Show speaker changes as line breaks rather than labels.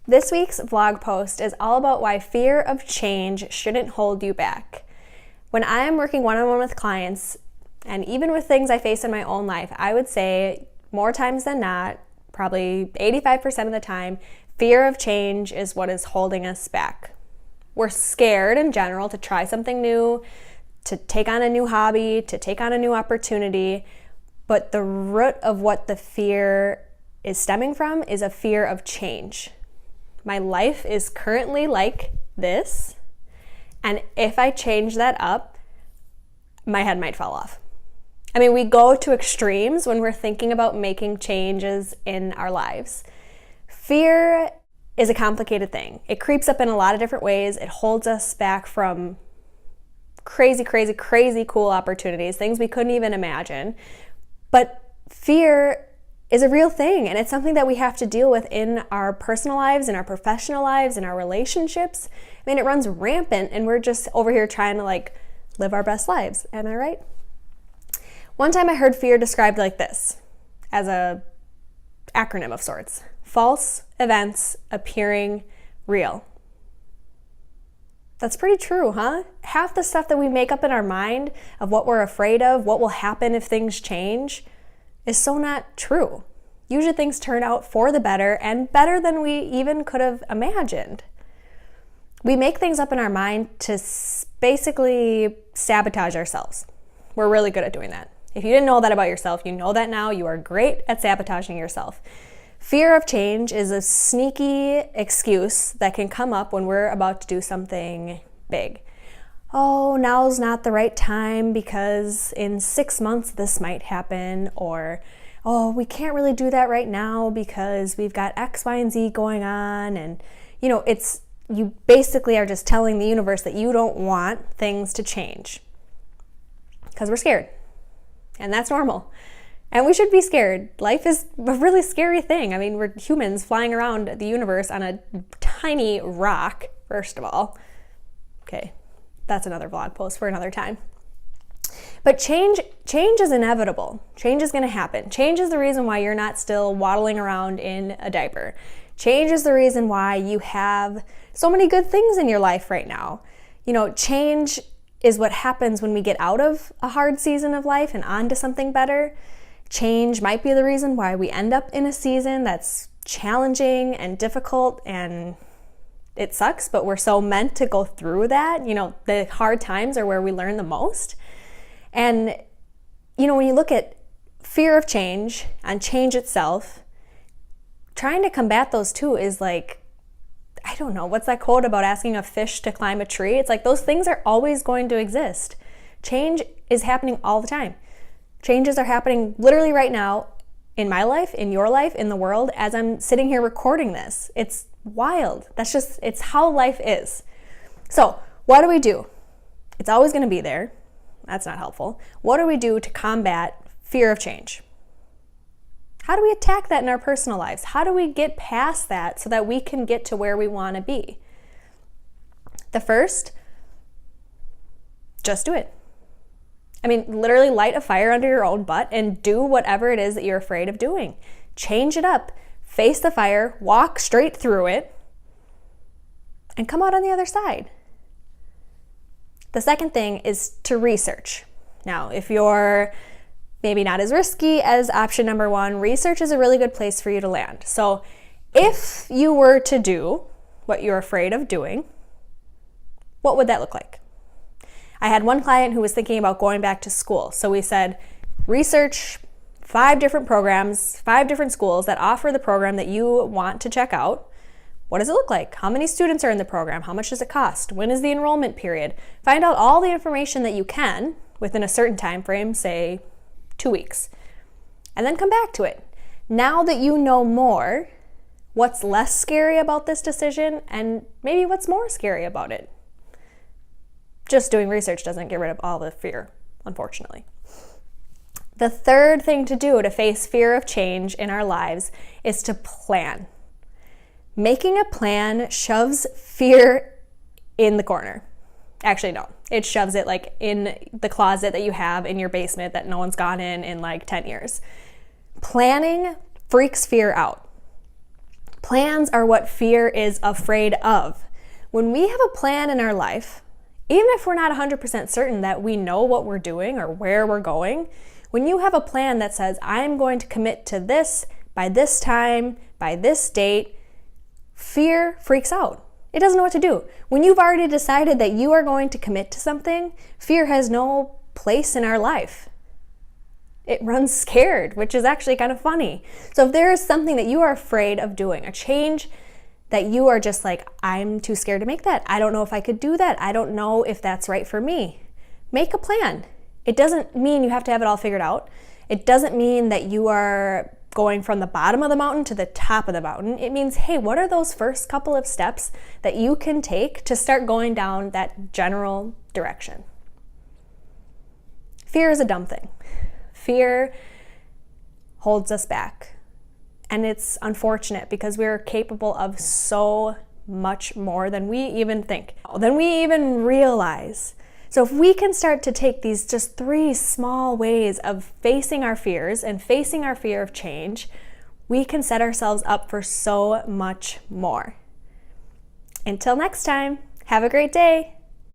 This week's vlog post is all about why fear of change shouldn't hold you back. When I am working one-on-one with clients, and even with things I face in my own life, I would say more times than not, probably 85% of the time, fear of change is what is holding us back. We're scared in general to try something new, to take on a new hobby, to take on a new opportunity, but the root of what the fear is stemming from is a fear of change. My life is currently like this, and if I change that up, my head might fall off. I mean, we go to extremes when we're thinking about making changes in our lives. Fear is a complicated thing. It creeps up in a lot of different ways. It holds us back from crazy cool opportunities, things we couldn't even imagine. But fear is a real thing, and it's something that we have to deal with in our personal lives, in our professional lives, in our relationships. I mean, it runs rampant, and we're just over here trying to live our best lives. Am I right? One time I heard fear described like this, as a acronym of sorts: false events appearing real. That's pretty true, huh? Half the stuff that we make up in our mind of what we're afraid of, what will happen if things change, is so not true. Usually things turn out for the better, and better than we even could have imagined. We make things up in our mind to basically sabotage ourselves. We're really good at doing that. If you didn't know that about yourself, you know that now. You are great at sabotaging yourself. Fear of change is a sneaky excuse that can come up when we're about to do something big. Oh, now's not the right time because in 6 months this might happen, or oh, we can't really do that right now because we've got X, Y, and Z going on. And you basically are just telling the universe that you don't want things to change because we're scared. And that's normal. And we should be scared. Life is a really scary thing. I mean, we're humans flying around the universe on a tiny rock, first of all. Okay, that's another vlog post for another time. But change is inevitable. Change is going to happen. Change is the reason why you're not still waddling around in a diaper. Change is the reason why you have so many good things in your life right now. Change is what happens when we get out of a hard season of life and onto something better. Change might be the reason why we end up in a season that's challenging and difficult, and it sucks, but we're so meant to go through that. The hard times are where we learn the most. And, when you look at fear of change and change itself, trying to combat those two is I don't know, what's that quote about asking a fish to climb a tree? It's those things are always going to exist. Change is happening all the time. Changes are happening literally right now in my life, in your life, in the world, as I'm sitting here recording this. It's wild. It's how life is. So what do we do? It's always going to be there. That's not helpful. What do we do to combat fear of change? How do we attack that in our personal lives? How do we get past that so that we can get to where we want to be? The first, just do it. I mean, literally light a fire under your own butt and do whatever it is that you're afraid of doing. Change it up. Face the fire, walk straight through it, and come out on the other side. The second thing is to research. Now, if you're maybe not as risky as option number one, research is a really good place for you to land. So if you were to do what you're afraid of doing, what would that look like? I had one client who was thinking about going back to school. So we said, research 5 different programs, 5 different schools that offer the program that you want to check out. What does it look like? How many students are in the program? How much does it cost? When is the enrollment period? Find out all the information that you can within a certain time frame, say 2 weeks, and then come back to it. Now that you know more, what's less scary about this decision and maybe what's more scary about it? Just doing research doesn't get rid of all the fear, unfortunately. The third thing to do to face fear of change in our lives is to plan. Making a plan shoves fear in the corner. Actually, no. It shoves it in the closet that you have in your basement that no one's gone in 10 years. Planning freaks fear out. Plans are what fear is afraid of. When we have a plan in our life, even if we're not 100% certain that we know what we're doing or where we're going, when you have a plan that says, I'm going to commit to this by this time, by this date, fear freaks out. It doesn't know what to do. When you've already decided that you are going to commit to something, fear has no place in our life. It runs scared, which is actually kind of funny. So if there is something that you are afraid of doing, a change that you are just like, I'm too scared to make that. I don't know if I could do that. I don't know if that's right for me. Make a plan. It doesn't mean you have to have it all figured out. It doesn't mean that you are going from the bottom of the mountain to the top of the mountain. It means, hey, what are those first couple of steps that you can take to start going down that general direction? Fear is a dumb thing. Fear holds us back. And it's unfortunate because we're capable of so much more than we even think, than we even realize. So if we can start to take these just 3 small ways of facing our fears and facing our fear of change, we can set ourselves up for so much more. Until next time, have a great day.